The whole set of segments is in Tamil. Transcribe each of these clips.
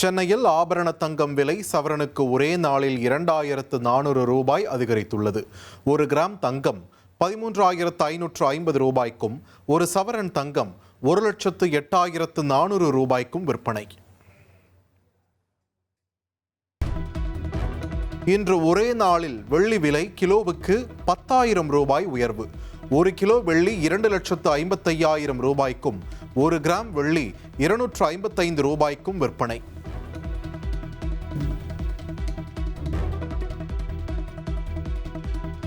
சென்னையில் ஆபரண தங்கம் விலை சவரனுக்கு ஒரே நாளில் 2400 ரூபாய் அதிகரித்துள்ளது. 1 கிராம் தங்கம் 13,550 ரூபாய்க்கும், ஒரு சவரன் தங்கம் 1,08,400 ரூபாய்க்கும் விற்பனை. இன்று ஒரே நாளில் வெள்ளி விலை கிலோவுக்கு 10,000 ரூபாய் உயர்வு. 1 கிலோ வெள்ளி 2,55,000 ரூபாய்க்கும், 1 கிராம் வெள்ளி 255 ரூபாய்க்கும் விற்பனை.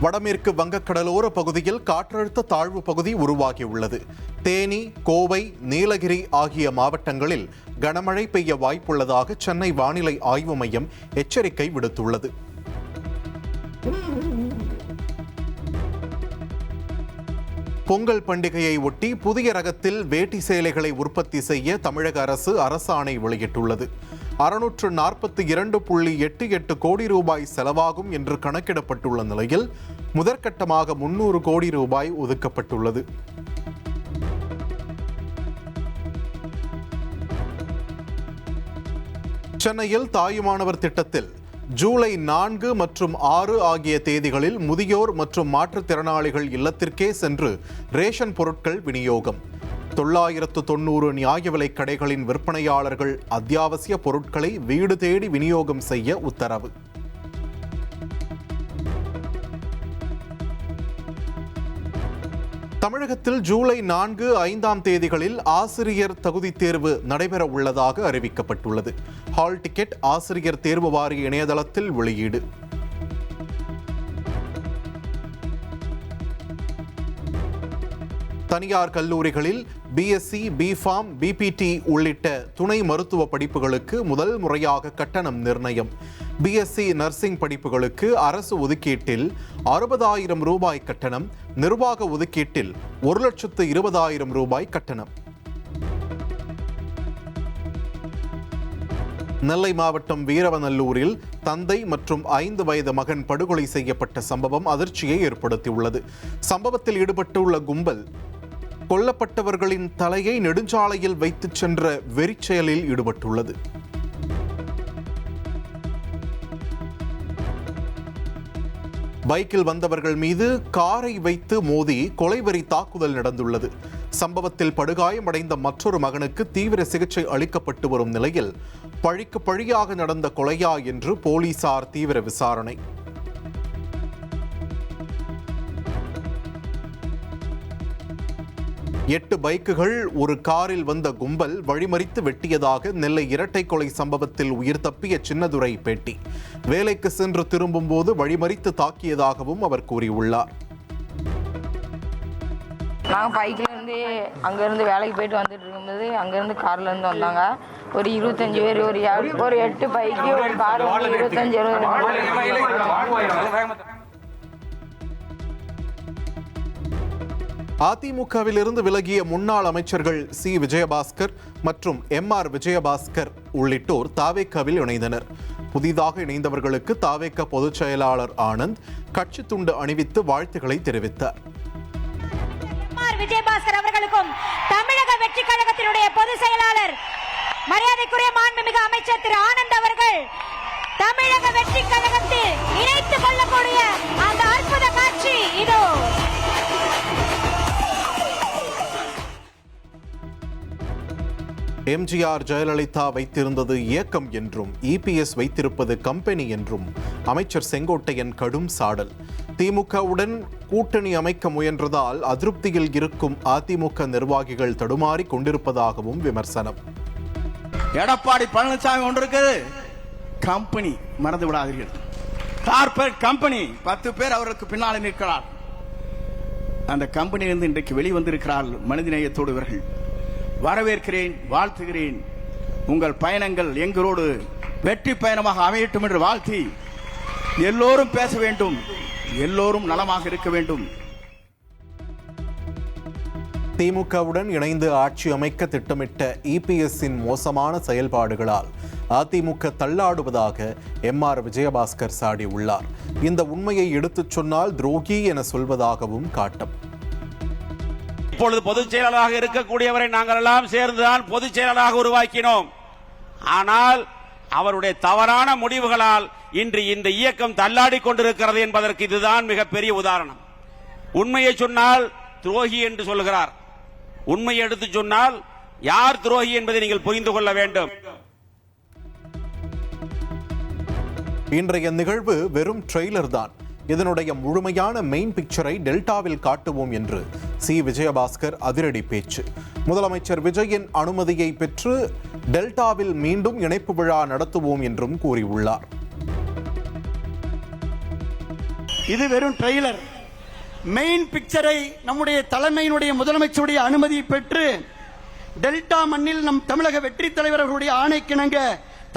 வடமேற்கு வங்கக்கடலோர பகுதியில் காற்றழுத்த தாழ்வு பகுதி உருவாகியுள்ளது. தேனி, கோவை, நீலகிரி ஆகிய மாவட்டங்களில் கனமழை பெய்ய வாய்ப்புள்ளதாக சென்னை வானிலை ஆய்வு மையம் எச்சரிக்கை விடுத்துள்ளது. பொங்கல் பண்டிகையை ஒட்டி புதிய ரகத்தில் வேட்டி சேலைகளை உற்பத்தி செய்ய தமிழக அரசு அரசாணை வெளியிட்டுள்ளது. 642.88 கோடி ரூபாய் செலவாகும் என்று கணக்கிடப்பட்டுள்ள நிலையில் முதற்கட்டமாக 300 கோடி ரூபாய் ஒதுக்கப்பட்டுள்ளது. சென்னையில் தாயுமானவர் திட்டத்தில் ஜூலை 4 மற்றும் 6 ஆகிய தேதிகளில் முதியோர் மற்றும் மாற்றுத்திறனாளிகள் இல்லத்திற்கே சென்று ரேஷன் பொருட்கள் விநியோகம். 990 நியாய விலைக் கடைகளின் விற்பனையாளர்கள் அத்தியாவசிய பொருட்களை வீடு தேடி விநியோகம் செய்ய உத்தரவு. தமிழகத்தில் ஜூலை 4, 5 தேதிகளில் ஆசிரியர் தகுதி தேர்வு நடைபெற உள்ளதாக அறிவிக்கப்பட்டுள்ளது. ஹால் டிக்கெட் ஆசிரியர் தேர்வு வாரிய இணையதளத்தில் வெளியீடு. தனியார் கல்லூரிகளில் பிஎஸ்சி, பிஃபார்ம், பிபிடி உள்ளிட்ட துணை மருத்துவ படிப்புகளுக்கு முதல் முறையாக கட்டணம் நிர்ணயம். பிஎஸ்சி நர்சிங் படிப்புகளுக்கு அரசு ஒதுக்கீட்டில் 60,000 ரூபாய் கட்டணம், நிர்வாக ஒதுக்கீட்டில் 1,20,000 ரூபாய் கட்டணம். நெல்லை மாவட்டம் வீரவநல்லூரில் தந்தை மற்றும் 5 வயது மகன் படுகொலை செய்யப்பட்ட சம்பவம் அதிர்ச்சியை ஏற்படுத்தியுள்ளது. சம்பவத்தில் ஈடுபட்டுள்ள கும்பல் கொல்லப்பட்டவர்களின் தலையை நெடுஞ்சாலையில் வைத்துச் சென்ற வெறிச்செயலில் ஈடுபட்டுள்ளது. பைக்கில் வந்தவர்கள் மீது காரை வைத்து மோதி கொலைவெறி தாக்குதல் நடந்துள்ளது. சம்பவத்தில் படுகாயமடைந்த மற்றொரு மகனுக்கு தீவிர சிகிச்சை அளிக்கப்பட்டு வரும் நிலையில் பழிக்கு பழியாக நடந்த கொலையா என்று போலீசார் தீவிர விசாரணை. எட்டு பைக்குகள் ஒரு காரில் வந்த கும்பல் வழிமறித்து வெட்டியதாக நெல்லை இரட்டை கொலை சம்பவத்தில் உயிர் தப்பிய சின்னதுரை பேட்டி. வேலைக்கு சென்று திரும்பும் போது வழிமறித்து தாக்கியதாகவும் அவர் கூறியுள்ளார். நாங்கள் பைக்கில் இருந்து அங்கேருந்து வேலைக்கு போயிட்டு வந்துட்டு இருக்கும்போது அங்கேருந்து காரில் இருந்து வந்தாங்க. ஒரு 25 பேர், ஒரு 8 பைக்கு, ஒரு கார், 25. அதிமுகவிலிருந்து விலகிய முன்னாள் அமைச்சர்கள் சி. விஜயபாஸ்கர் மற்றும் எம்.ஆர். விஜயபாஸ்கர் உள்ளிட்டோர் தாவேக்காவில் இணைந்தனர். புதிதாக இணைந்தவர்களுக்கு தாவேக்கா பொதுச் செயலாளர் ஆனந்த் கட்சி துண்டு அணிவித்து வாழ்த்துக்களை தெரிவித்தார். எம்.ஆர். விஜயபாஸ்கர் அவர்களுக்கும் தமிழக வெற்றி கழகத்தினுடைய பொதுச் செயலாளர் மரியாதைக்குரிய மாண்புமிகு அமைச்சர் திரு ஆனந்த் அவர்கள் தமிழக வெற்றி கழகத்தில் இணைத்துக் கொள்ளக்கூடிய அந்த அற்புத காட்சி இதோ. எம்ஜிஆர், ஜெயலலிதா வைத்திருந்தது இயக்கம் என்றும் இபிஎஸ் வைத்திருப்பது கம்பெனி என்றும் அமைச்சர் செங்கோட்டையன் கடும் சாடல். திமுகவுடன் கூட்டணி அமைக்க முயன்றதால் அதிருப்தியில் இருக்கும் அதிமுக நிர்வாகிகள் தடுமாறி கொண்டிருப்பதாகவும் விமர்சனம். எடப்பாடி பழனிசாமி ஒன்று இருக்குது, கம்பெனி மறந்து விடாதீர்கள். கார்பரேட் கம்பெனி 10 பேர் அவருக்கு பின்னால் நிற்கிறார். அந்த கம்பெனியிலிருந்து இன்றைக்கு வெளிவந்திருக்கிறார்கள் மனிதநேயத்தோடு இவர்கள். வரவேற்கிறேன், வாழ்த்துகிறேன். உங்கள் பயணங்கள் எங்களோடு வெற்றி பயணமாக அமையட்டும் என்று வாழ்த்தி, எல்லோரும் பேச வேண்டும், எல்லோரும் நலமாக இருக்க வேண்டும். திமுகவுடன் இணைந்து ஆட்சி அமைக்க திட்டமிட்ட இபிஎஸ்ஸின் மோசமான செயல்பாடுகளால் அதிமுக தள்ளாடுவதாக எம்.ஆர். விஜயபாஸ்கர் சாடியுள்ளார். இந்த உண்மையை எடுத்துச் சொன்னால் துரோகி என சொல்வதாகவும் காட்டம். இப்பொழுது பொதுச் செயலாளராக இருக்கக்கூடியவரை நாங்கள் எல்லாம் சேர்ந்துதான் பொதுச் செயலாளராக உருவாக்கினோம். ஆனால் அவருடைய தவறான முடிவுகளால் இன்று இந்த இயக்கம் தள்ளாடி கொண்டிருக்கிறது என்பதற்கு இதுதான் மிகப்பெரிய உதாரணம். உண்மையை சொன்னால் துரோகி என்று சொல்கிறார். உண்மையை எடுத்து சொன்னால் யார் துரோகி என்பதை நீங்கள் புரிந்து கொள்ள வேண்டும். இன்றைய நிகழ்வு வெறும் ட்ரெய்லர் தான். இதனுடைய முழுமையான மெயின் பிக்சரை டெல்டாவில் காட்டுவோம் என்று சி விஜயபாஸ்கர் அதிரடி பேச்சு. முதலமைச்சர் விஜயின் அனுமதியை பெற்று டெல்டாவில் மீண்டும் இணைப்பு விழா நடத்துவோம் என்றும் கூறியுள்ளார். இது வெறும் ட்ரெய்லர். மெயின் பிக்சரை நம்முடைய தலைமையினுடைய முதலமைச்சருடைய அனுமதியை பெற்று டெல்டா மண்ணில் நம் தமிழக வெற்றி தலைவர்களுடைய ஆணைக்கிணங்க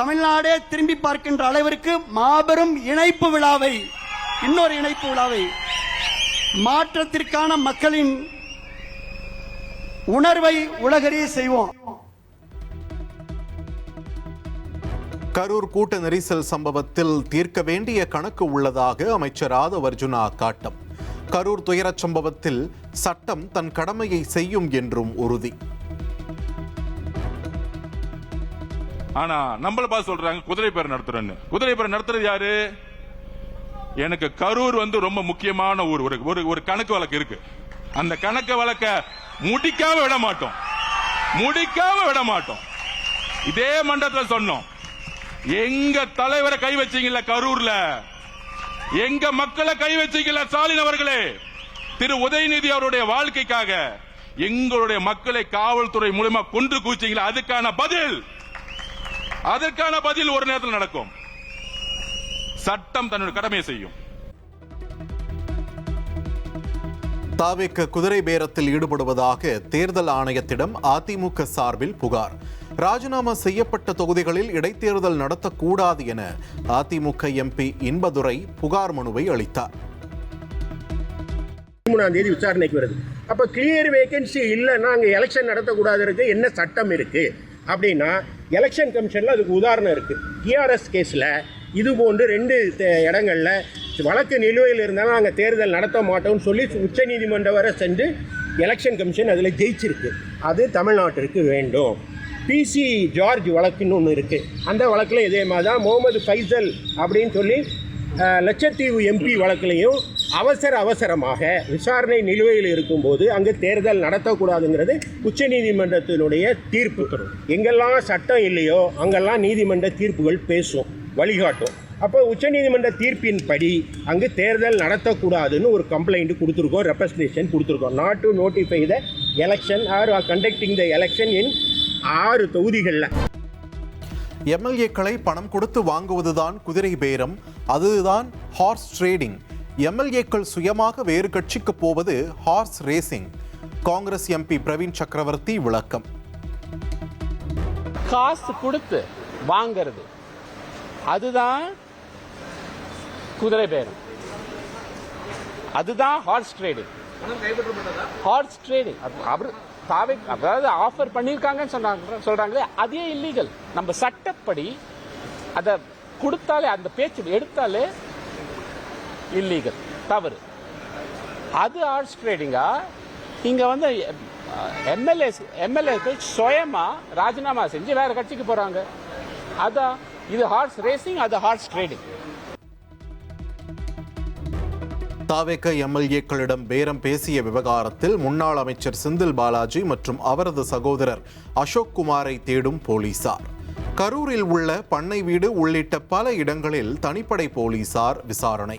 தமிழ்நாடே திரும்பி பார்க்கின்ற அளவிற்கு மாபெரும் இணைப்பு விழாவை, இன்னொரு இணைப்பு விழாவை, மாற்றத்திற்கான மக்களின் உணர்வை உலகறிய செய்வோம். கரூர் கூட்ட நெரிசல் சம்பவத்தில் தீர்க்க வேண்டிய கணக்கு உள்ளதாக அமைச்சர் ஆதவ் அர்ஜுனா காட்டம். கரூர் துயரச் சம்பவத்தில் சட்டம் தன் கடமையை செய்யும் என்றும் உறுதி. ஆனா நம்மள பார்த்து சொல்றாங்க குதிரை பேர் நடத்துறேன்னு. குதிரை பேர் நடத்துறது யாரு? எனக்கு கரூர் ரொம்ப முக்கியமான ஊர். ஒரு கணக்கு வழக்கு இருக்கு. அந்த கணக்கு வழக்க முடிக்காம விட மாட்டோம். இதே மண்டலத்தில் சொன்னோம். எங்க தலைவரை கை வச்சீங்கல்ல கரூர்ல, எங்க மக்களை கை வச்சீங்கல்ல ஸ்டாலின் அவர்களே, திரு உதயநிதி அவருடைய வாழ்க்கைக்காக எங்களுடைய மக்களை காவல்துறை மூலமா கொன்று குவிச்சீங்களா, அதற்கான பதில் ஒரு நேரத்தில் நடக்கும். சட்டம் தன்னுடைய கடமையை செய்யும். தாவேக்க குதிரை பேரத்தில் ஈடுபடுவதாக தேர்தல் ஆணையத்திடம் அதிமுக சார்பில் புகார். ராஜினாமா செய்யப்பட்ட தொகுதிகளில் இடைத்தேர்தல் நடத்தக்கூடாது என அதிமுக எம்பி இன்பதுரை புகார் மனுவை அளித்தார். 13ஆம் தேதி விசாரணைக்கு வருது. அப்ப கிளியர் வேகன்சி இல்லைன்னா அங்க எலெக்ஷன் நடத்தக்கூடாது என்ன சட்டம் இருக்கு அப்படின்னா எலெக்ஷன் கமிஷன்ல அதுக்கு உதாரணம் இருக்கு. டிஆர்எஸ் கேஸ்ல இது போன்று 2 இடங்கள்ல வழக்கு நிலுவையில் இருந்தாலும் நாங்கள் தேர்தல் நடத்த மாட்டோம்னு சொல்லி உச்சநீதிமன்றம் வரை சென்று எலெக்ஷன் கமிஷன் அதில் ஜெயிச்சிருக்கு. அது தமிழ்நாட்டிற்கு வேண்டும். பிசி ஜார்ஜ் வழக்குன்னு ஒன்று இருக்குது. அந்த வழக்கில் இதே மாதிரி தான் முகமது ஃபைசல் அப்படின்னு சொல்லி லட்சத்தீவு எம்பி வழக்கிலையும் அவசரமாக விசாரணை நிலுவையில் இருக்கும்போது அங்கு தேர்தல் நடத்தக்கூடாதுங்கிறது உச்சநீதிமன்றத்தினுடைய தீர்ப்பு. எங்கெல்லாம் சட்டம் இல்லையோ அங்கெல்லாம் நீதிமன்ற தீர்ப்புகள் பேசும், வழிகாட்டும். அப்போ உச்சநீதிமன்ற தீர்ப்பின்படி அங்கு தேர்தல் நடத்தக்கூடாதுன்னு ஒரு கம்ப்ளைண்ட் கொடுத்துருக்கோம், ரெப்ரசன்டேஷன் கொடுத்துருக்கோம். Not to notify the election R conducting the election இன் 6 தொகுதிகளில். எம்எல்ஏக்களை பணம் கொடுத்து வாங்குவதுதான் குதிரை பேரம், அதுதான் ஹார்ஸ் ட்ரேடிங். எம்எல்ஏக்கள் சுயமாக வேறு கட்சிக்கு போவது horse racing. Congress MP Praveen Chakravarthy விளக்கம். காசு கொடுத்து வாங்கிறது அதுதான் குதிரை பேரம், அதுதான் ஹார்ஸ் ட்ரேடிங். ஹார்ஸ் ட்ரேடிங் அதாவது ஆஃபர் பண்ணியிருக்காங்கன்னு சொல்றாங்களே, அதே இல்லீகல். நம்ம சட்டப்படி அதை கொடுத்தாலே, அந்த பேச்சு எடுத்தாலே இல்லீகல், தவறு. அது ஹார்ஸ் ட்ரேடிங்கா? இங்க எம்எல்ஏக்கள் சுயமா ராஜினாமா செஞ்சு வேற கட்சிக்கு போறாங்க. அதான் இது ஹார்ஸ் ரேசிங், அது ஹார்ஸ் ட்ரேடிங். தாவேக எம்எல்ஏக்களிடம் பேரம் பேசிய விவகாரத்தில் முன்னாள் அமைச்சர் செந்தில் பாலாஜி மற்றும் அவரது சகோதரர் அசோக் குமாரை தேடும் போலீசார். கரூரில் உள்ள பண்ணை வீடு உள்ளிட்ட பல இடங்களில் தனிப்படை போலீசார் விசாரணை.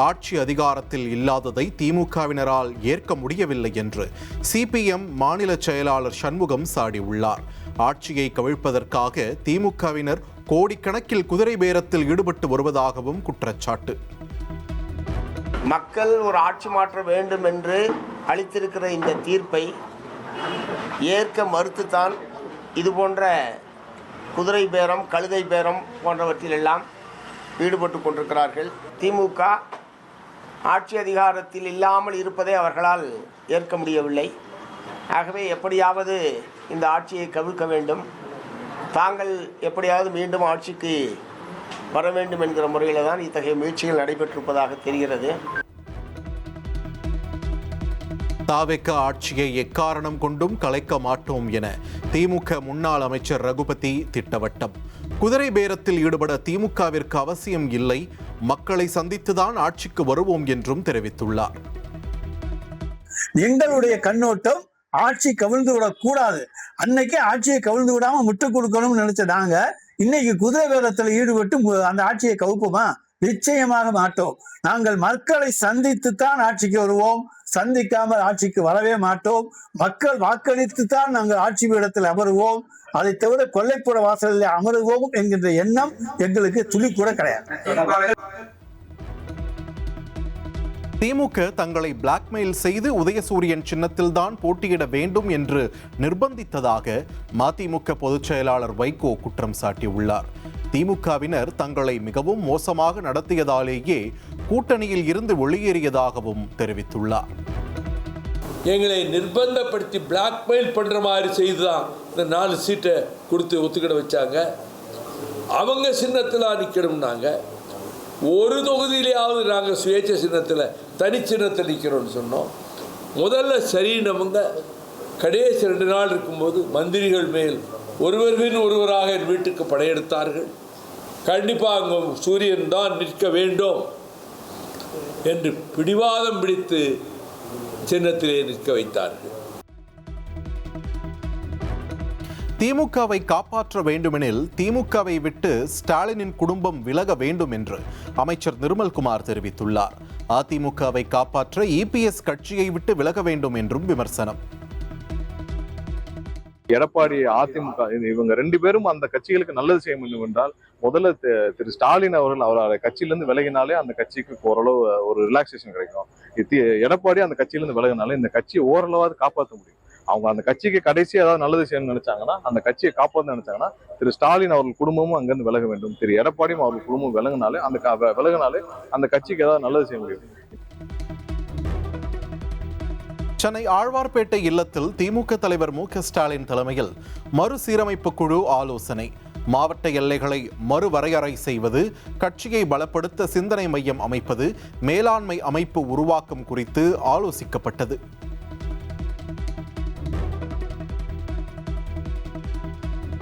ஆட்சி அதிகாரத்தில் இல்லாததை திமுகவினரால் ஏற்க முடியவில்லை என்று சிபிஎம் மாநில செயலாளர் சண்முகம் சாடியுள்ளார். ஆட்சியை கவிழ்ப்பதற்காக திமுகவினர் கோடிக்கணக்கில் குதிரை பேரத்தில் ஈடுபட்டு வருவதாகவும் குற்றச்சாட்டு. மக்கள் ஒரு ஆட்சி மாற்ற வேண்டும் என்று அளித்திருக்கிற இந்த தீர்ப்பை ஏற்க மறுத்துத்தான் இதுபோன்ற குதிரை பேரம், கழுதை பேரம் போன்றவற்றிலெல்லாம் ஈடுபட்டு கொண்டிருக்கிறார்கள். திமுக ஆட்சி அதிகாரத்தில் இல்லாமல் இருப்பதை அவர்களால் ஏற்க முடியவில்லை. ஆகவே எப்படியாவது இந்த ஆட்சியை கவிழ்க்க வேண்டும், தாங்கள் எப்படியாவது மீண்டும் ஆட்சிக்கு வர வேண்டும் என்கிற முறையில் தான் இத்தகைய முயற்சிகள் நடைபெற்றிருப்பதாக தெரிகிறது. தாவேக ஆட்சியை எக்காரணம் கொண்டும் கலைக்க மாட்டோம் என திமுக முன்னாள் அமைச்சர் ரகுபதி திட்டவட்டம். குதிரை பேரத்தில் ஈடுபட திமுகவிற்கு அவசியம் இல்லை, மக்களை சந்தித்துதான் ஆட்சிக்கு வருவோம் என்றும் தெரிவித்துள்ளார். எங்களுடைய கண்ணோட்டம் ஆட்சி கவிழ்ந்து விடக்கூடாது. அன்னைக்கே ஆட்சியை கவிழ்ந்து விடாம முட்டு கொடுக்கணும்னு நினைச்ச நாங்க இன்னைக்கு குதிரை பேரத்தில் ஈடுபட்டு அந்த ஆட்சியை கவுப்போமா? நிச்சயமாக மாட்டோம். நாங்கள் மக்களை சந்தித்துத்தான் ஆட்சிக்கு வருவோம், சந்திக்காமல் ஆட்சிக்கு வரவே மாட்டோம். மக்கள் வாக்களித்துத்தான் நாங்கள் ஆட்சி பீடத்தில் அமருவோம், அதை தவிர கொல்லைப்புற வாசலில் அமருவோம் என்கின்ற எண்ணம் எங்களுக்கு துளி கூட கிடையாது. திமுக தங்களை பிளாக்மெயில் செய்து உதயசூரியன் சின்னத்தில் தான் போட்டியிட வேண்டும் என்று நிர்பந்தித்ததாக மதிமுக பொதுச் செயலாளர் வைகோ குற்றம் சாட்டியுள்ளார். திமுகவினர் தங்களை மிகவும் மோசமாக நடத்தியதாலேயே கூட்டணியில் இருந்து வெளியேறியதாகவும் தெரிவித்துள்ளார். எங்களை நிர்பந்தப்படுத்தி பிளாக்மெயில் பண்ற மாதிரி செய்துதான் இந்த 4 சீட்டை கொடுத்து ஒத்துக்கிட வச்சாங்க. அவங்க சின்னத்தில் நிற்கணும்னாங்க. ஒரு தொகுதியிலேயாவது நாங்கள் சுயேட்சை சின்னத்தில் தனி சின்னத்தில் நிற்கிறோம்னு சொன்னோம். முதல்ல சரி நமங்க கடைசி 2 நாள் இருக்கும்போது மந்திரிகள் மேல் ஒருவர் பின் ஒருவராக என் வீட்டுக்கு படையெடுத்தார்கள். கண்டிப்பாக அங்கே சூரியன் தான் நிற்க வேண்டும் என்று பிடிவாதம் பிடித்து சின்னத்திலே நிற்க வைத்தார்கள். திமுகவை காப்பாற்ற வேண்டுமெனில் திமுகவை விட்டு ஸ்டாலினின் குடும்பம் விலக வேண்டும் என்று அமைச்சர் நிர்மல்குமார் தெரிவித்துள்ளார். அதிமுகவை காப்பாற்ற இபிஎஸ் கட்சியை விட்டு விலக வேண்டும் என்றும் விமர்சனம். எடப்பாடி, அதிமுக இவங்க 2 பேரும் அந்த கட்சிகளுக்கு நல்லது செய்ய வேண்டும் என்றால் முதல்ல திரு ஸ்டாலின் அவர்கள் அவரோட கட்சியிலிருந்து விலகினாலே அந்த கட்சிக்கு ஓரளவு ஒரு ரிலாக்ஸேஷன் கிடைக்கும். எடப்பாடி அந்த கட்சியிலிருந்து விலகினாலே இந்த கட்சியை ஓரளவாவது காப்பாற்ற முடியும். அவங்க அந்த கட்சிக்கு கடைசி ஏதாவது நல்லது செய்யணும்னு நினைச்சாங்கன்னா, அந்த கட்சியை காப்பாற்ற நினைச்சாங்கன்னா திரு ஸ்டாலின் அவர்கள் குடும்பமும் அங்கிருந்து விலக வேண்டும். திரு எடப்பாடியும் அவர்கள் குடும்பம் விலகினாலே அந்த கட்சிக்கு ஏதாவது நல்லது செய்ய முடியும். சென்னை ஆழ்வார்பேட்டை இல்லத்தில் திமுக தலைவர் மு.க. ஸ்டாலின் தலைமையில் மறுசீரமைப்பு குழு ஆலோசனை. மாவட்ட எல்லைகளை மறுவரையறை செய்வது, கட்சியை பலப்படுத்த சிந்தனை மையம் அமைப்பது, மேலாண்மை அமைப்பு உருவாக்கம் குறித்து ஆலோசிக்கப்பட்டது.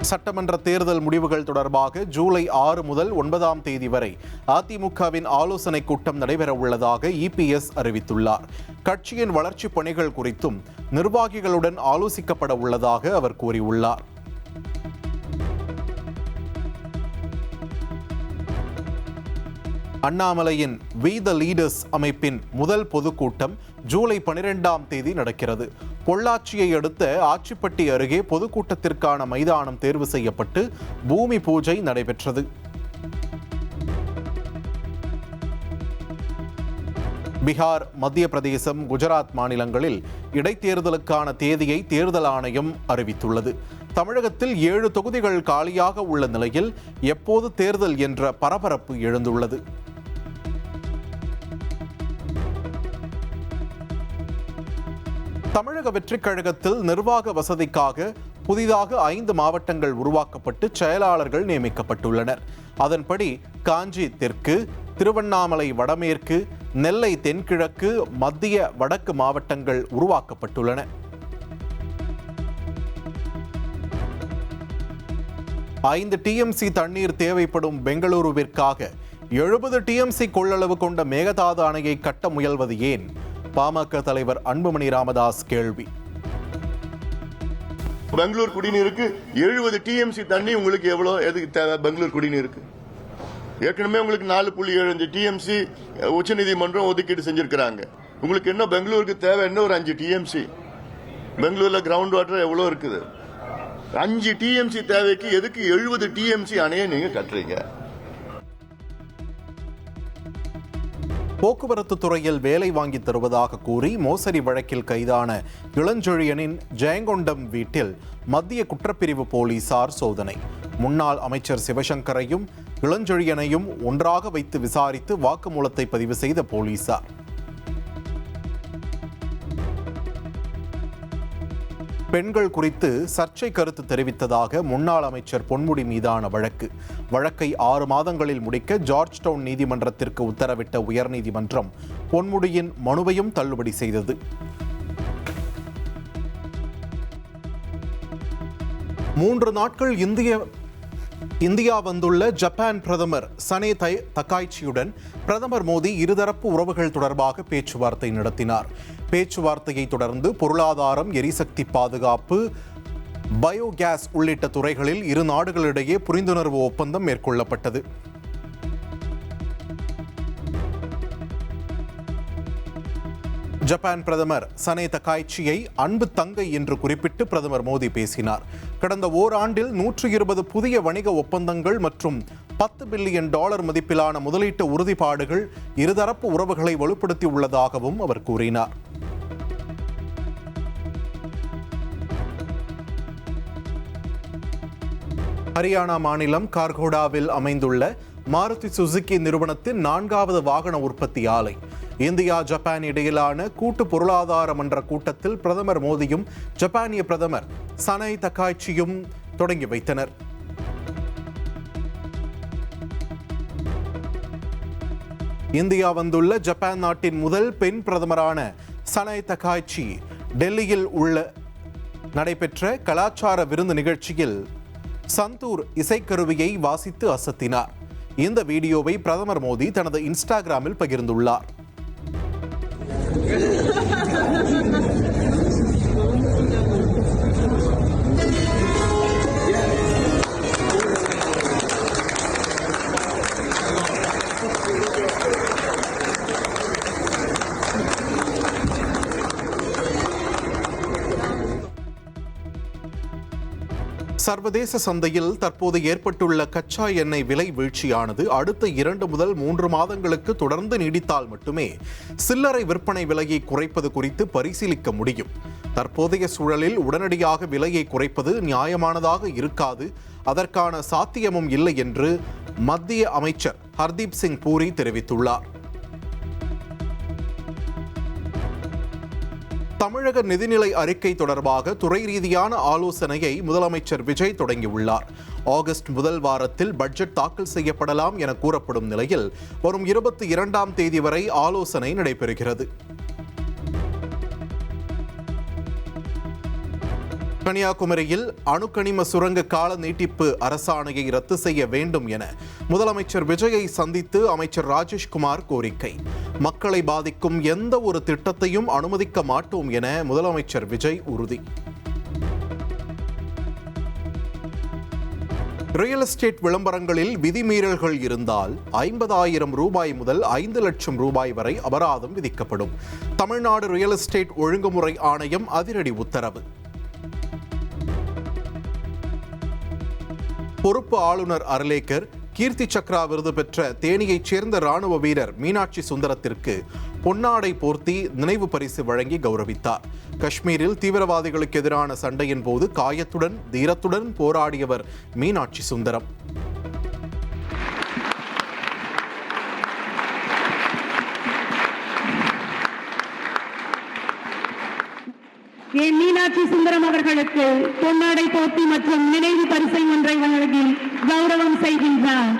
சட்டமன்ற தேர்தல் முடிவுகள் தொடர்பாக ஜூலை 6 முதல் 9ஆம் தேதி வரை அதிமுகவின் ஆலோசனை கூட்டம் நடைபெற உள்ளதாக இபிஎஸ் அறிவித்துள்ளார். கட்சியின் வளர்ச்சி பணிகள் குறித்தும் நிர்வாகிகளுடன் ஆலோசிக்கப்பட உள்ளதாக அவர் கூறியுள்ளார். அண்ணாமலையின் வி த லீடர்ஸ் அமைப்பின் முதல் பொதுக்கூட்டம் ஜூலை 12ஆம் தேதி நடக்கிறது. பொள்ளாச்சியை அடுத்த ஆச்சிப்பட்டி அருகே பொதுக்கூட்டத்திற்கான மைதானம் தேர்வு செய்யப்பட்டு பூமி பூஜை நடைபெற்றது. பீகார், மத்திய பிரதேசம், குஜராத் மாநிலங்களில் இடைத்தேர்தலுக்கான தேதியை தேர்தல் ஆணையம் அறிவித்துள்ளது. தமிழகத்தில் 7 தொகுதிகள் காலியாக உள்ள நிலையில் எப்போது தேர்தல் என்ற பரபரப்பு எழுந்துள்ளது. தமிழக வெற்றிக் கழகத்தில் நிர்வாக வசதிக்காக புதிதாக 5 மாவட்டங்கள் உருவாக்கப்பட்டு செயலாளர்கள் நியமிக்கப்பட்டுள்ளனர். அதன்படி காஞ்சி தெற்கு, திருவண்ணாமலை வடமேற்கு, நெல்லை தென்கிழக்கு, மத்திய வடக்கு மாவட்டங்கள் உருவாக்கப்பட்டுள்ளன. ஐந்து டிஎம்சி தண்ணீர் தேவைப்படும் பெங்களூருவிற்காக 70 டிஎம்சி கொள்ளளவு கொண்ட மேகதாது அணையை கட்ட முயல்வது ஏன்? பாமக தலைவர் அன்புமணி ராமதாஸ் கேள்வி. பெங்களூர் குடிநீருக்கு 70 டிஎம்சி தண்ணி உங்களுக்கு எவ்வளவு எதுக்கு தேவை? பெங்களூர் குடிநீருக்கு ஏற்கனவே உங்களுக்கு 4.75 டிஎம்சி உச்சநீதிமன்றம் ஒதுக்கீடு செஞ்சிருக்கிறாங்க. உங்களுக்கு என்ன பெங்களூருக்கு தேவை? என்ன ஒரு 5 டிஎம்சி. பெங்களூர்ல கிரவுண்ட் வாட்டர் எவ்வளவு இருக்குது? 5 டிஎம்சி தேவைக்கு எதுக்கு 70 டிஎம்சி அணையை நீங்க கட்டுறீங்க? போக்குவரத்து துறையில் வேலை வாங்கி தருவதாக கூறி மோசடி வழக்கில் கைதான இளஞ்செழியனின் ஜெயங்கொண்டம் வீட்டில் மத்திய குற்றப்பிரிவு போலீசார் சோதனை. முன்னாள் அமைச்சர் சிவசங்கரையும் இளஞ்செழியனையும் ஒன்றாக வைத்து விசாரித்து வாக்குமூலத்தை பதிவு செய்த போலீசார். பெண்கள் குறித்து சர்ச்சை கருத்து தெரிவித்ததாக முன்னாள் அமைச்சர் பொன்முடி மீதான வழக்கை 6 மாதங்களில் முடிக்க ஜார்ஜ் டவுன் நீதிமன்றத்திற்கு உத்தரவிட்ட உயர்நீதிமன்றம் பொன்முடியின் மனுவையும் தள்ளுபடி செய்தது. 3 நாட்கள் இந்தியா வந்துள்ள ஜப்பான் பிரதமர் சனே தக்காய்ச்சியுடன் பிரதமர் மோடி இருதரப்பு உறவுகள் தொடர்பாக பேச்சுவார்த்தை நடத்தினார். பேச்சுவார்த்தையை தொடர்ந்து பொருளாதாரம், எரிசக்தி பாதுகாப்பு, பயோகேஸ் உள்ளிட்ட துறைகளில் இரு நாடுகளிடையே புரிந்துணர்வு ஒப்பந்தம் மேற்கொள்ளப்பட்டது. ஜப்பான் பிரதமர் சனே தக்காய்ச்சியை அன்பு தங்கை என்று குறிப்பிட்டு பிரதமர் மோடி பேசினார். கடந்த ஓராண்டில் 120 புதிய வணிக ஒப்பந்தங்கள் மற்றும் $10 பில்லியன் மதிப்பிலான முதலீட்டு உறுதிப்பாடுகள் இருதரப்பு உறவுகளை வலுப்படுத்தி உள்ளதாகவும் அவர் கூறினார். ஹரியானா மாநிலம் கார்கோடாவில் அமைந்துள்ள மாருதி சுசுகி நிறுவனத்தின் 4வது வாகன உற்பத்தி ஆலை இந்தியா ஜப்பான் இடையிலான கூட்டு பொருளாதார மன்ற கூட்டத்தில் பிரதமர் மோடியும் ஜப்பானிய பிரதமர் சனே தக்காய்ச்சியும் தொடங்கி வைத்தனர். இந்தியா வந்துள்ள ஜப்பான் நாட்டின் முதல் பெண் பிரதமரான சனே தக்காய்ச்சி டெல்லியில் நடைபெற்ற கலாச்சார விருந்து நிகழ்ச்சியில் சந்தூர் இசைக்கருவியை வாசித்து அசத்தினார். இந்த வீடியோவை பிரதமர் மோடி தனது இன்ஸ்டாகிராமில் பகிர்ந்துள்ளார். சர்வதேச சந்தையில் தற்போது ஏற்பட்டுள்ள கச்சா எண்ணெய் விலை வீழ்ச்சியானது அடுத்த 2 முதல் 3 மாதங்களுக்கு தொடர்ந்து நீடித்தால் மட்டுமே சில்லறை விற்பனை விலையை குறைப்பது குறித்து பரிசீலிக்க முடியும். தற்போதைய சூழலில் உடனடியாக விலையை குறைப்பது நியாயமானதாக இருக்காது, அதற்கான சாத்தியமும் இல்லை என்று மத்திய அமைச்சர் ஹர்தீப் சிங் பூரி தெரிவித்துள்ளார். தமிழக நிதிநிலை அறிக்கை தொடர்பாக துறை ரீதியான ஆலோசனையை முதலமைச்சர் விஜய் தொடங்கியுள்ளார். ஆகஸ்ட் முதல் வாரத்தில் பட்ஜெட் தாக்கல் செய்யப்படலாம் என கூறப்படும் நிலையில் வரும் 22ஆம் தேதி வரை ஆலோசனை நடைபெறுகிறது. கன்னியாகுமரியில் அணுக்கனிம சுரங்க கால நீட்டிப்பு அரசாணையை ரத்து செய்ய வேண்டும் என முதலமைச்சர் விஜயை சந்தித்து அமைச்சர் ராஜேஷ்குமார் கோரிக்கை. மக்களை பாதிக்கும் எந்த ஒரு திட்டத்தையும் அனுமதிக்க மாட்டோம் என முதலமைச்சர் விஜய் உறுதி. ரியல் எஸ்டேட் விளம்பரங்களில் விதிமீறல்கள் இருந்தால் 50,000 ரூபாய் முதல் 5 லட்சம் ரூபாய் வரை அபராதம் விதிக்கப்படும். தமிழ்நாடு ரியல் எஸ்டேட் ஒழுங்குமுறை ஆணையம் அதிரடி உத்தரவு. பொறுப்பு ஆளுநர் அர்லேக்கர் கீர்த்தி சக்ரா விருது பெற்ற தேனியைச் சேர்ந்த ராணுவ வீரர் மீனாட்சி சுந்தரத்திற்கு பொன்னாடை போர்த்தி நினைவு பரிசு வழங்கி கௌரவித்தார். காஷ்மீரில் தீவிரவாதிகளுக்கு எதிரான சண்டையின் போது காயத்துடன் தீரத்துடன் போராடியவர் மீனாட்சி சுந்தரம். மீனாட்சி சுந்தரம் அவர்களுக்கு பொன்னாடை போர்த்தி மற்றும் நினைவு பரிசை ஒன்றை வழங்கி கௌரவம் செய்கின்றார்.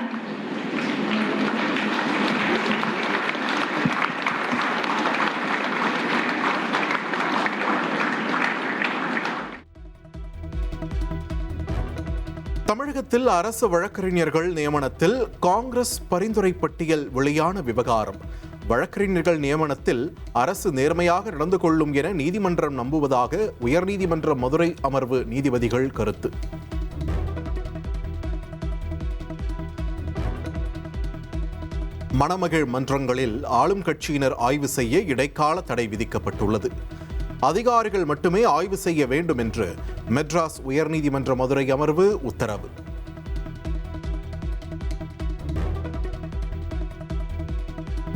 தமிழகத்தில் அரசு வழக்கறிஞர்கள் நியமனத்தில் காங்கிரஸ் பரிந்துரை பட்டியல் வெளியான விவகாரம். வழக்கறிஞர்கள் நியமனத்தில் அரசு நேர்மையாக நடந்து கொள்ளும் என நீதிமன்றம் நம்புவதாக உயர்நீதிமன்ற மதுரை அமர்வு நீதிபதிகள் கருத்து. மணமகிழ் மன்றங்களில் ஆளும் கட்சியினர் ஆய்வு செய்ய இடைக்கால தடை விதிக்கப்பட்டுள்ளது. அதிகாரிகள் மட்டுமே ஆய்வு செய்ய வேண்டும் என்று மெட்ராஸ் உயர்நீதிமன்ற மதுரை அமர்வு உத்தரவு.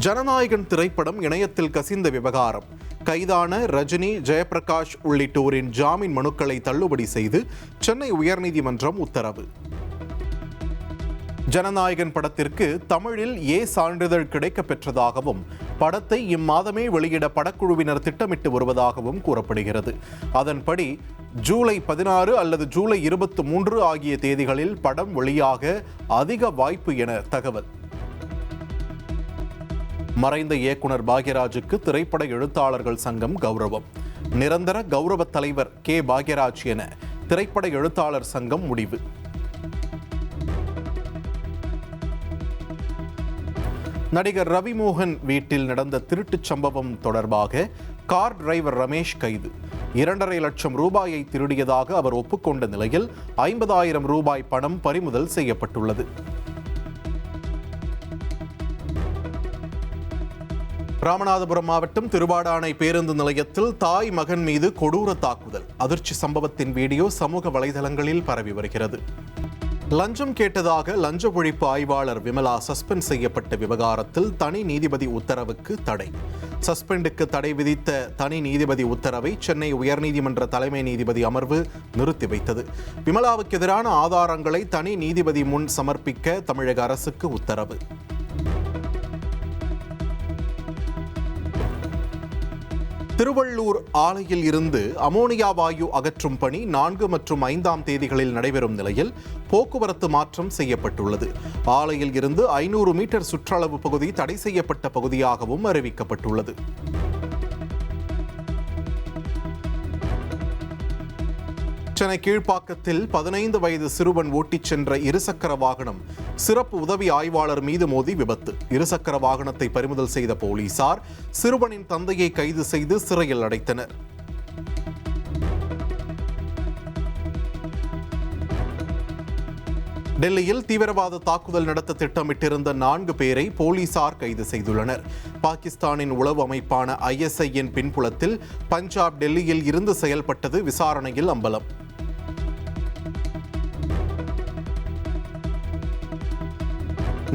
ஜனநாயகன் திரைப்படம் இணையத்தில் கசிந்த விவகாரம். கைதான ரஜினி, ஜெயபிரகாஷ் உள்ளிட்டோரின் ஜாமீன் மனுக்களை தள்ளுபடி செய்து சென்னை உயர்நீதிமன்றம் உத்தரவு. ஜனநாயகன் படத்திற்கு தமிழில் ஏ சான்றிதழ் கிடைக்கப் பெற்றதாகவும் படத்தை இம்மாதமே வெளியிட படக்குழுவினர் திட்டமிட்டு வருவதாகவும் கூறப்படுகிறது. அதன்படி ஜூலை 16 அல்லது ஜூலை 23 ஆகிய தேதிகளில் படம் வெளியாக அதிக வாய்ப்பு என தகவல். மறைந்த இயக்குனர் பாக்யராஜுக்கு திரைப்பட எழுத்தாளர்கள் சங்கம் கௌரவம். நிரந்தர கௌரவ தலைவர் கே பாக்யராஜ் என திரைப்பட எழுத்தாளர் சங்கம் முடிவு. நடிகர் ரவிமோகன் வீட்டில் நடந்த திருட்டுச் சம்பவம் தொடர்பாக கார் டிரைவர் ரமேஷ் கைது. 2.5 லட்சம் ரூபாயை திருடியதாக அவர் ஒப்புக்கொண்ட நிலையில் 50,000 ரூபாய் பணம் பறிமுதல் செய்யப்பட்டுள்ளது. ராமநாதபுரம் மாவட்டம் திருவாடானை பேருந்து நிலையத்தில் தாய் மகன் மீது கொடூர தாக்குதல். அதிர்ச்சி சம்பவத்தின் வீடியோ சமூக வலைதளங்களில் பரவி வருகிறது. லஞ்சம் கேட்டதாக லஞ்ச ஒழிப்பு ஆய்வாளர் விமலா சஸ்பெண்ட் செய்யப்பட்ட விவகாரத்தில் தனி நீதிபதி உத்தரவுக்கு தடை. சஸ்பெண்டுக்கு தடை விதித்த தனி நீதிபதி உத்தரவை சென்னை உயர்நீதிமன்ற தலைமை நீதிபதி அமர்வு நிறுத்தி வைத்தது. விமலாவுக்கு எதிரான ஆதாரங்களை தனி நீதிபதி முன் சமர்ப்பிக்க தமிழக அரசுக்கு உத்தரவு. திருவள்ளூர் ஆலையில் இருந்து அமோனியா வாயு அகற்றும் பணி 4 மற்றும் 5ஆம் தேதிகளில் நடைபெறும் நிலையில் போக்குவரத்து மாற்றம் செய்யப்பட்டுள்ளது. ஆலையில் இருந்து 500 மீட்டர் சுற்றளவு பகுதி தடை செய்யப்பட்ட பகுதியாகவும் அறிவிக்கப்பட்டுள்ளது. சென்னை கீழ்ப்பாக்கத்தில் 15 வயது சிறுவன் ஓட்டிச் சென்ற இருசக்கர வாகனம் சிறப்பு உதவி ஆய்வாளர் மீது மோதி விபத்து. இருசக்கர வாகனத்தை பறிமுதல் செய்த போலீசார் சிறுவனின் தந்தையை கைது செய்து சிறையில் அடைத்தனர். டெல்லியில் தீவிரவாத தாக்குதல் நடத்த திட்டமிட்டிருந்த 4 பேரை போலீசார் கைது செய்துள்ளனர். பாகிஸ்தானின் உளவு அமைப்பான ISIயின் பின்புலத்தில் பஞ்சாப், டெல்லியில் இருந்து செயல்பட்டது விசாரணையில் அம்பலம்.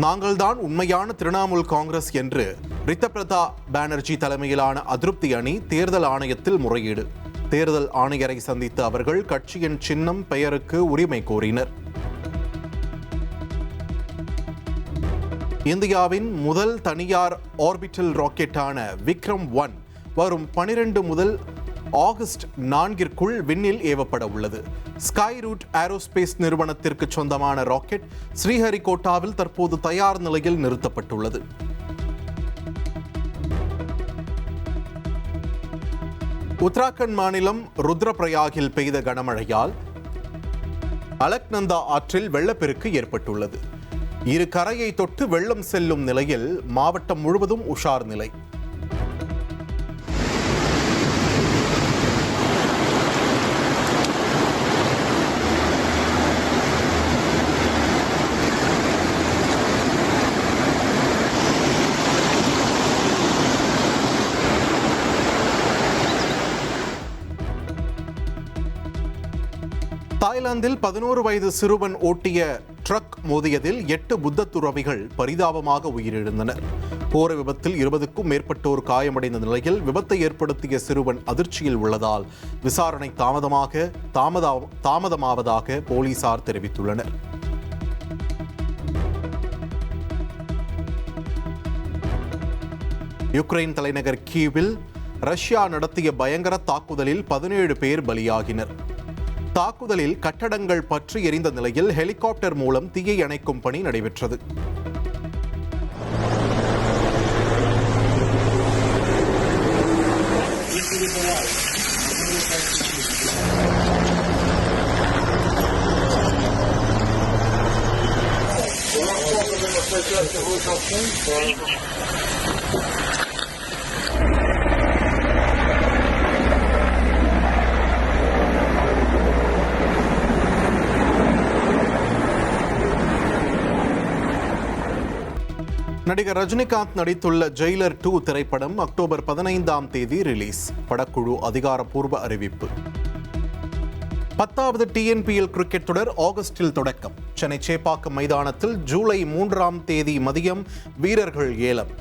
நாங்கள்தான் உண்மையான திரிணாமுல் காங்கிரஸ் என்று ரித்தபிரதா பானர்ஜி தலைமையிலான அதிருப்தி அணி தேர்தல் ஆணையத்தில் முறையீடு. தேர்தல் ஆணையரை சந்தித்த அவர்கள் கட்சியின் சின்னம், பெயருக்கு உரிமை கோரினர். இந்தியாவின் முதல் தனியார் ஆர்பிட்டல் ராக்கெட்டான விக்ரம் 1 வரும் 12 முதல் ஆகஸ்ட் 4 விண்ணில் ஏவப்பட உள்ளது. ஸ்கை ரூட் ஏரோஸ்பேஸ் நிறுவனத்திற்கு சொந்தமான ராக்கெட் ஸ்ரீஹரிகோட்டாவில் தற்போது தயார் நிலையில் நிறுத்தப்பட்டுள்ளது. உத்தராகண்ட் மாநிலம் ருத்ரபிரயாகில் பெய்த கனமழையால் அலக்நந்தா ஆற்றில் வெள்ளப்பெருக்கு ஏற்பட்டுள்ளது. இரு கரையை தொட்டு வெள்ளம் செல்லும் நிலையில் மாவட்டம் முழுவதும் உஷார் நிலை. தாய்லாந்தில் 11 வயது சிறுவன் ஓட்டிய ட்ரக் மோதியதில் 8 புத்த துறவிகள் பரிதாபமாக உயிரிழந்தனர். கோர விபத்தில் 20க்கும் மேற்பட்டோர் காயமடைந்த நிலையில் விபத்தை ஏற்படுத்திய சிறுவன் அதிர்ச்சியில் உள்ளதால் விசாரணை தாமதமாவதாக போலீசார் தெரிவித்துள்ளனர். யுக்ரைன் தலைநகர் கீவில் ரஷ்யா நடத்திய பயங்கர தாக்குதலில் 17 பேர் பலியாகினர். தாக்குதலில் கட்டடங்கள் பற்றி எரிந்த நிலையில் ஹெலிகாப்டர் மூலம் தீயை அணைக்கும் பணி நடைபெற்றது. நடிகர் ரஜினிகாந்த் நடித்துள்ள ஜெயிலர் 2 திரைப்படம் அக்டோபர் 15ஆம் தேதி ரிலீஸ். படக்குழு அதிகாரப்பூர்வ அறிவிப்பு. 10வது TNPL கிரிக்கெட் தொடர் ஆகஸ்டில் தொடக்கம். சென்னை சேப்பாக்கம் மைதானத்தில் ஜூலை 3ஆம் தேதி மதியம் வீரர்கள் ஏலம்.